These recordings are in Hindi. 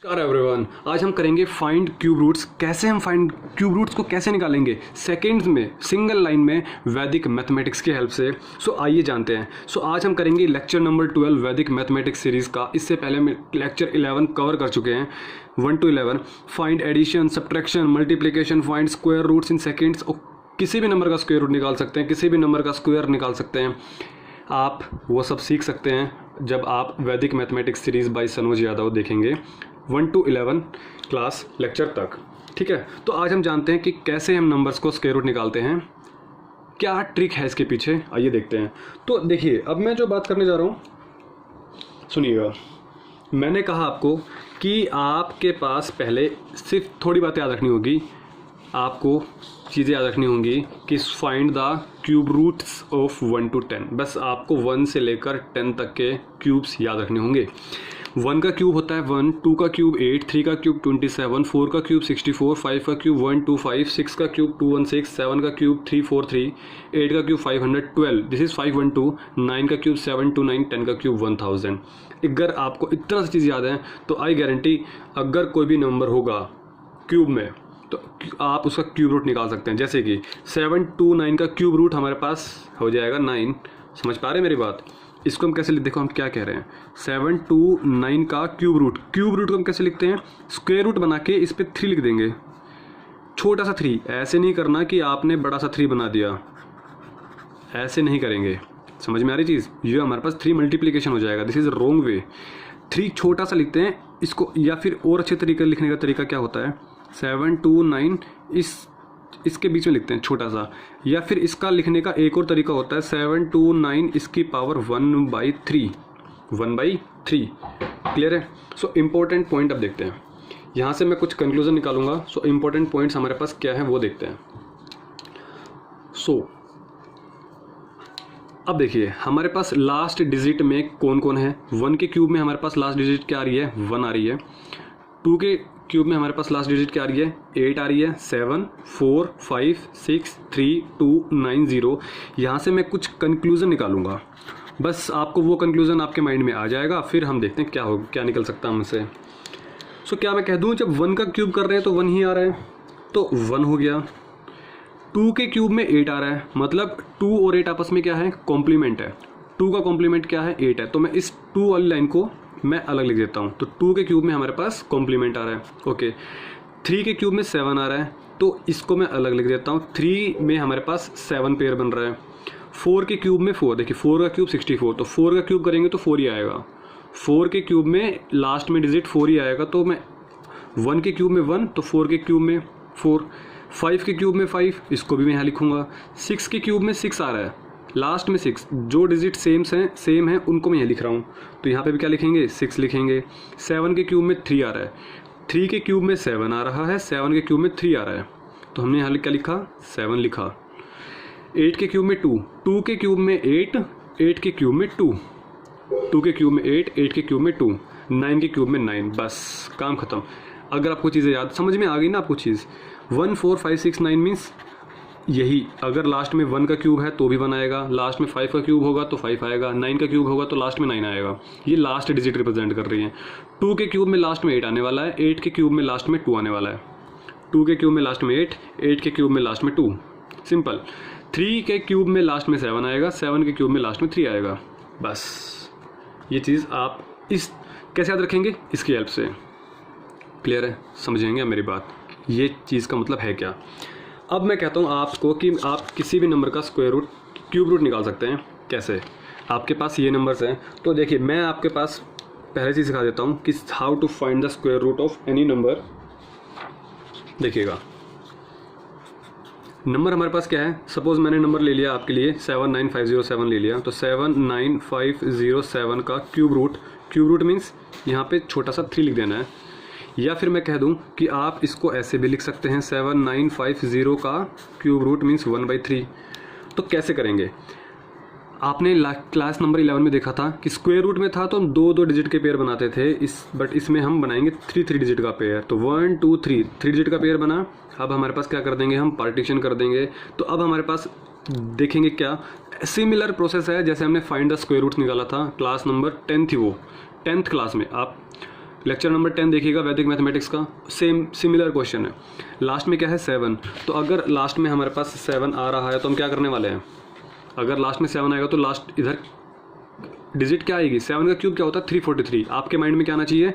नमस्कार एवरीवन, आज हम करेंगे फाइंड क्यूब रूट्स। कैसे हम फाइंड क्यूब रूट्स को कैसे निकालेंगे सेकंड्स में, सिंगल लाइन में, वैदिक मैथमेटिक्स की हेल्प से। आइए जानते हैं। आज हम करेंगे लेक्चर नंबर 12 वैदिक मैथमेटिक्स सीरीज़ का। इससे पहले हम लेक्चर 11 कवर कर चुके हैं, 1 to 11। Find addition, subtraction, multiplication, find square roots in seconds. किसी भी नंबर का स्क्वायर रूट निकाल सकते हैं, किसी भी नंबर का स्क्वायर निकाल सकते हैं। आप वो सब सीख सकते हैं जब आप Vedic mathematics series by Sanoj Yadav देखेंगे 1 to 11 क्लास लेक्चर तक। ठीक है, तो आज हम जानते हैं कि कैसे हम नंबर्स को स्क्वायर रूट निकालते हैं, क्या ट्रिक है इसके पीछे। आइए देखते हैं। तो देखिए, अब मैं जो बात करने जा रहा हूँ सुनिएगा। मैंने कहा आपको कि आपके पास पहले सिर्फ थोड़ी बातें याद रखनी होगी, आपको चीज़ें याद रखनी होंगी कि find the cube roots of 1 to 10। बस आपको 1 से लेकर 10 तक के क्यूब्स याद रखने होंगे। 1 का क्यूब होता है 1, 2 का क्यूब 8, 3 का क्यूब 27, 4 का क्यूब 64, 5 का क्यूब 125, 6 का क्यूब 216, 7 का क्यूब 343, 8 का क्यूब 512, दिस इज़ 512, 9 का क्यूब 729, 10 का क्यूब 1000। अगर आपको इतना सी चीज़ याद है तो आई गारंटी अगर कोई भी नंबर होगा क्यूब में तो आप उसका क्यूब रूट निकाल सकते हैं। जैसे कि 729 का क्यूब रूट हमारे पास हो जाएगा 9। समझ पा रहे हैं मेरी बात? इसको हम कैसे लिखते, देखो हम क्या कह रहे हैं। 729 का क्यूब रूट को हम कैसे लिखते हैं, स्क्वायर रूट बना के इस पर 3 लिख देंगे, छोटा सा 3। ऐसे नहीं करना कि आपने बड़ा सा 3 बना दिया, ऐसे नहीं करेंगे। समझ में आ रही चीज़? ये हमारे पास 3 मल्टीप्लिकेशन हो जाएगा, दिस इज़ रॉन्ग वे। 3 छोटा सा लिखते हैं इसको, या फिर और अच्छे तरीके लिखने का तरीका क्या होता है, 729 इसके बीच में लिखते हैं छोटा सा। या फिर इसका लिखने का एक और तरीका होता है 729 इसकी पावर 1/3। क्लियर है? इम्पोर्टेंट पॉइंट अब देखते हैं। यहाँ से मैं कुछ कंक्लूजन निकालूंगा। इम्पोर्टेंट पॉइंट्स हमारे पास क्या है वो देखते हैं। अब देखिए हमारे पास लास्ट डिजिट में कौन कौन है। 1 के क्यूब में हमारे पास लास्ट डिजिट क्या आ रही है, 1 आ रही है। 2 के क्यूब में हमारे पास लास्ट डिजिट क्या आ रही है, 8 आ रही है। 7, 4, 5, 6, 3, 2, 9, 0। यहाँ से मैं कुछ कंक्लूजन निकालूंगा, बस आपको वो कंक्लूजन आपके माइंड में आ जाएगा। फिर हम देखते हैं क्या निकल सकता है हमसे। क्या मैं कह दूँ, जब 1 का क्यूब कर रहे हैं तो 1 ही आ रहा है, तो 1 हो गया। 2 के क्यूब में 8 आ रहा है, मतलब 2 और 8 आपस में क्या है, कॉम्प्लीमेंट है। 2 का कॉम्प्लीमेंट क्या है, 8 है। तो मैं इस 2 वाली लाइन को मैं अलग लिख देता हूँ। तो 2 के क्यूब में हमारे पास कॉम्प्लीमेंट आ रहा है। ओके, 3 के क्यूब में 7 आ रहा है, तो इसको मैं अलग लिख देता हूँ। 3 में हमारे पास 7 पेयर बन रहा है। 4 के क्यूब में 4, देखिए 4 का क्यूब 64, तो 4 का क्यूब करेंगे तो 4 ही आएगा। 4 के क्यूब में लास्ट में डिजिट 4 ही आएगा, तो मैं 1 के क्यूब में 1, तो 4 के क्यूब में 4। 5 के क्यूब में 5, इसको भी मैं यहाँ लिखूँगा। 6 के क्यूब में 6 आ रहा है, लास्ट में 6, जो डिजिट सेम है उनको मैं यहाँ लिख रहा हूँ, तो यहाँ पे भी क्या लिखेंगे, 6 लिखेंगे। 7 के क्यूब में 3 आ रहा है, 3 के क्यूब में 7 आ रहा है, 7 के क्यूब में 3 आ रहा है, तो हमने यहाँ क्या लिखा, 7 लिखा। 8 के क्यूब में 2, 2 के क्यूब में 8, 8 के क्यूब में 2, 2 के क्यूब में 8, 8 के क्यूब में 2, 9 के क्यूब में 9। बस काम खत्म। अगर आपको चीज़ें याद समझ में आ गई ना आपको चीज़, 1, 4, 5, 6, 9 मीन्स यही। अगर लास्ट में 1 का क्यूब है तो भी 1 आएगा, लास्ट में 5 का क्यूब होगा तो 5 आएगा, 9 का क्यूब होगा तो लास्ट में 9 आएगा। ये लास्ट डिजिट रिप्रेजेंट कर रही है। 2 के क्यूब में लास्ट में 8 आने वाला है, 8 के क्यूब में लास्ट में 2 आने वाला है। 2 के क्यूब में लास्ट में 8, 8 के क्यूब में लास्ट में 2, सिंपल। 3 के क्यूब में लास्ट में 7 आएगा, 7 के क्यूब में लास्ट में 3 आएगा। बस ये चीज़ आप इस कैसे याद रखेंगे, इसकी हेल्प से। क्लियर है? समझेंगे मेरी बात, ये चीज़ का मतलब है क्या। अब मैं कहता हूँ आपको कि आप किसी भी नंबर का स्क्वायर रूट, क्यूब रूट निकाल सकते हैं। कैसे? आपके पास ये नंबर्स हैं, तो देखिए मैं आपके पास पहले चीज़ सिखा देता हूँ कि how to find the square root of any number. देखिएगा नंबर हमारे पास क्या है, सपोज मैंने नंबर ले लिया आपके लिए 79507 ले लिया, तो 79507 का क्यूब रूट मीन्स यहाँ पे छोटा सा 3 लिख देना है। या फिर मैं कह दूं कि आप इसको ऐसे भी लिख सकते हैं, 7950 का क्यूब रूट मीन्स 1/3। तो कैसे करेंगे, आपने क्लास नंबर 11 में देखा था कि स्क्वायर रूट में था तो हम 2 डिजिट के पेयर बनाते थे, बट इसमें हम बनाएंगे 3 डिजिट का पेयर। तो 1 2 3 डिजिट का पेयर बना। अब हमारे पास क्या कर देंगे, हम पार्टीशन कर देंगे। तो अब हमारे पास देखेंगे क्या सिमिलर प्रोसेस है जैसे हमने फाइंड द स्क्वायर रूट्स निकाला था। क्लास नंबर 10 थी वो, 10th क्लास में। आप लेक्चर नंबर 10 देखिएगा वैदिक मैथमेटिक्स का, सेम सिमिलर क्वेश्चन है। लास्ट में क्या है 7, तो अगर लास्ट में हमारे पास 7 आ रहा है तो हम क्या करने वाले हैं, अगर लास्ट में 7 आएगा तो लास्ट इधर डिजिट क्या आएगी, 7 का क्यूब क्या होता है 343। आपके माइंड में क्या आना चाहिए,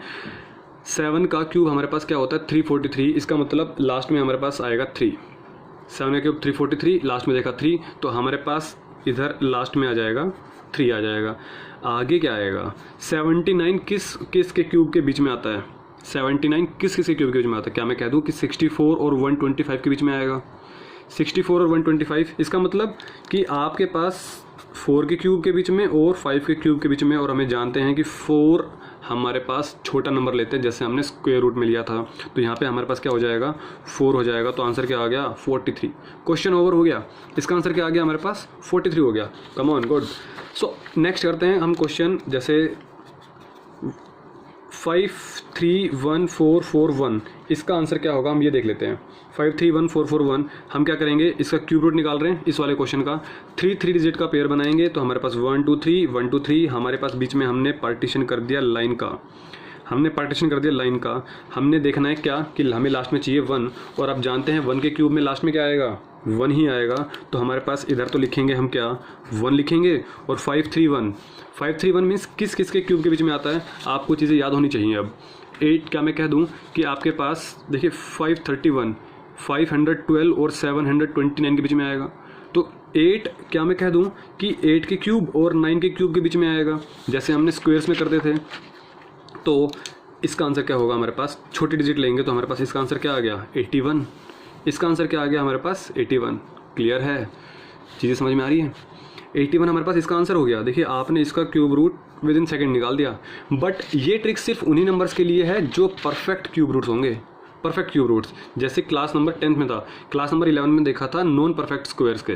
7 का क्यूब हमारे पास क्या होता है 343, इसका मतलब लास्ट में हमारे पास आएगा 3। 7 का क्यूब 343, लास्ट में देखा 3, तो हमारे पास इधर लास्ट में आ जाएगा 3 आ जाएगा। आगे क्या आएगा, 79 किस किस के क्यूब के बीच में आता है, 79 किस किस के क्यूब के बीच में आता है, क्या मैं कह दूँ कि 64 और 125 के बीच में आएगा, 64 और 125। इसका मतलब कि आपके पास 4 के क्यूब के बीच में और 5 के क्यूब के बीच में, और हमें जानते हैं कि 4 हमारे पास छोटा नंबर लेते हैं जैसे हमने स्क्वायर रूट में लिया था, तो यहाँ पे हमारे पास क्या हो जाएगा 4 हो जाएगा। तो आंसर क्या आ गया 43। क्वेश्चन ओवर हो गया, इसका आंसर क्या आ गया हमारे पास 43 हो गया। Come on good. So next करते हैं हम क्वेश्चन, जैसे 531441, इसका आंसर क्या होगा हम ये देख लेते हैं। 531441 हम क्या करेंगे, इसका क्यूब रूट निकाल रहे हैं इस वाले क्वेश्चन का, 3 डिजिट का पेयर बनाएंगे तो हमारे पास 1 2 3 1 2 3, हमारे पास बीच में हमने पार्टीशन कर दिया लाइन का, हमने पार्टीशन कर दिया लाइन का। हमने देखना है क्या कि हमें लास्ट में चाहिए 1, और आप जानते हैं 1 के क्यूब में लास्ट में क्या आएगा 1 ही आएगा, तो हमारे पास इधर तो लिखेंगे हम क्या 1 लिखेंगे। और 531 मीन्स किस किस के क्यूब के बीच में आता है, आपको चीज़ें याद होनी चाहिए। अब 8 क्या मैं कह दूं कि आपके पास देखिए 531 512 और 729 के बीच में आएगा, तो 8 क्या मैं कह दूं कि 8 के क्यूब और 9 के क्यूब के बीच में आएगा, जैसे हमने स्क्वायर्स में करते थे। तो इसका आंसर क्या होगा, हमारे पास छोटी डिजिट लेंगे तो हमारे पास इसका आंसर क्या आ गया 81। इसका आंसर क्या आ गया हमारे पास 81। क्लियर है, चीज़ें समझ में आ रही है। 81 हमारे पास इसका आंसर हो गया। देखिए आपने इसका cube root within second निकाल दिया, बट ये ट्रिक सिर्फ उन्हीं नंबर्स के लिए है जो परफेक्ट क्यूब रूट्स होंगे, परफेक्ट क्यूब रूट्स। जैसे क्लास नंबर 10 में था, क्लास नंबर 11 में देखा था नॉन परफेक्ट स्क्वायर्स के।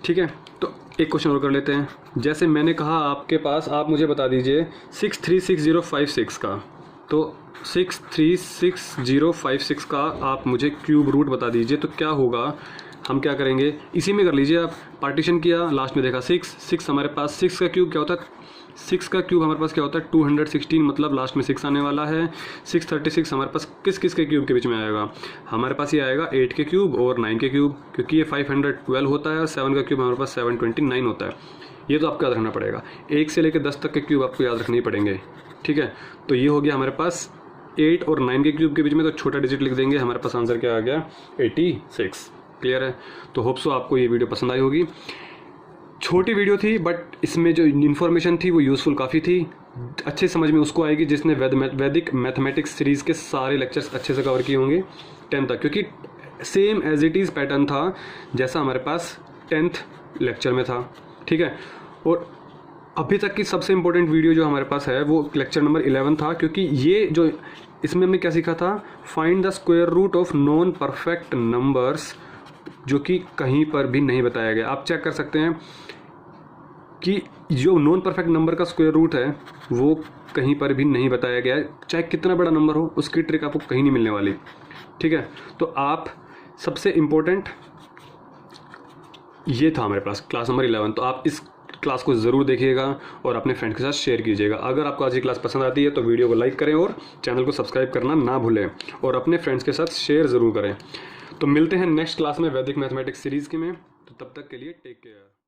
ठीक है, तो एक क्वेश्चन और कर लेते हैं। जैसे मैंने कहा आपके पास, आप मुझे बता दीजिए 636056 का, तो 636056 का आप मुझे क्यूब रूट बता दीजिए। तो क्या होगा, हम क्या करेंगे इसी में कर लीजिए आप। पार्टीशन किया, लास्ट में देखा 6 हमारे पास 6 का क्यूब क्या होता है, 6 का क्यूब हमारे पास क्या होता है 216, मतलब लास्ट में 6 आने वाला है। 636 हमारे पास किस किस के क्यूब के बीच में आएगा, हमारे पास ये आएगा 8 के क्यूब और 9 के क्यूब, क्योंकि ये 512 होता है और 7 का क्यूब हमारे पास 729 होता है। ये तो आपको याद रखना पड़ेगा, 1 से लेकर 10 तक के क्यूब आपको याद रखने ही पड़ेंगे। ठीक है, तो ये हो गया हमारे पास 8 और 9 के क्यूब के बीच में, तो छोटा डिजिट लिख देंगे, हमारे पास आंसर क्या आ गया 86। क्लियर है, तो होप सो आपको ये वीडियो पसंद आई होगी। छोटी वीडियो थी बट इसमें जो इन्फॉर्मेशन थी वो यूज़फुल काफ़ी थी। अच्छे समझ में उसको आएगी जिसने वैदिक मैथमेटिक्स सीरीज़ के सारे लेक्चर्स अच्छे से कवर किए होंगे 10 तक, क्योंकि same as it is pattern था जैसा हमारे पास 10th लेक्चर में था। ठीक है, और अभी तक की सबसे इम्पोर्टेंट वीडियो जो हमारे पास है वो लेक्चर नंबर 11 था, क्योंकि ये जो इसमें हमने क्या सीखा था, find the square root of non perfect numbers, जो कि कहीं पर भी नहीं बताया गया। आप चेक कर सकते हैं कि जो नॉन परफेक्ट नंबर का स्क्वायर रूट है वो कहीं पर भी नहीं बताया गया है, चाहे कितना बड़ा नंबर हो उसकी ट्रिक आपको कहीं नहीं मिलने वाली। ठीक है, तो आप सबसे इम्पोर्टेंट ये था हमारे पास क्लास नंबर 11, तो आप इस क्लास को ज़रूर देखिएगा और अपने फ्रेंड के साथ शेयर कीजिएगा। अगर आपको आज की क्लास पसंद आती है तो वीडियो को लाइक करें और चैनल को सब्सक्राइब करना ना भूलें, और अपने फ्रेंड्स के साथ शेयर ज़रूर करें। तो मिलते हैं नेक्स्ट क्लास में वैदिक मैथमेटिक्स सीरीज़ के में, तो तब तक के लिए टेक केयर।